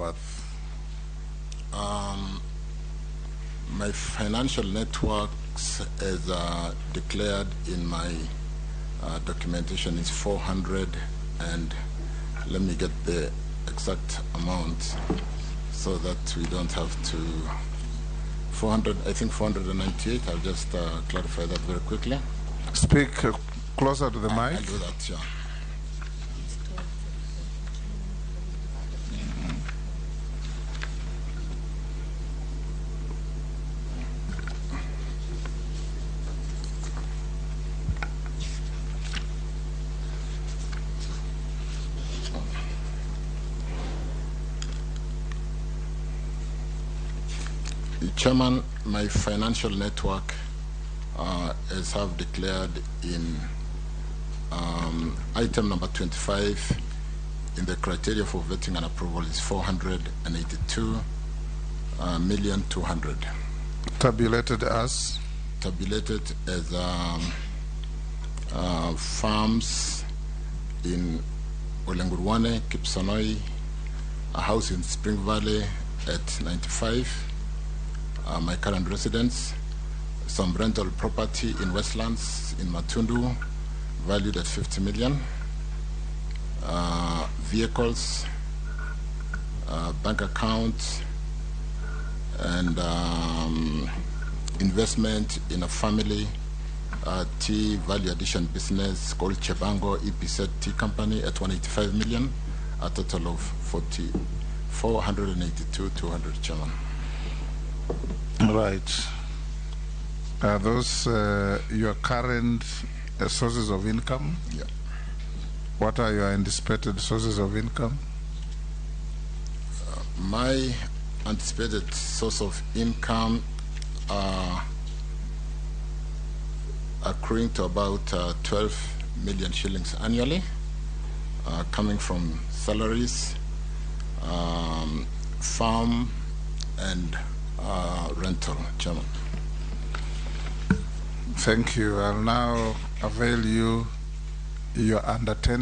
worth? My financial networks, as declared in my documentation, is 400, and let me get the exact amount so that we don't have to. 400, I think 498. I'll just clarify that very quickly. Speak closer to the mic. I'll do that, yeah. Chairman, my financial network, as have declared in item number 25 in the criteria for vetting and approval, is 482,200,000. Tabulated as? Tabulated as farms in Olengurwane, Kipsonoi, a house in Spring Valley at 95, my current residence, some rental property in Westlands in Matundu, valued at 50 million, vehicles, bank accounts, and investment in a family tea value addition business called Chebango EPZ Tea Company at 185 million, a total of 482,200, Chairman. Right. Are those your current sources of income? Yeah. What are your anticipated sources of income? My anticipated source of income accruing to about 12 million shillings annually, coming from salaries, farm, and rental, Chairman. Thank you. I'll now avail you. You're under 10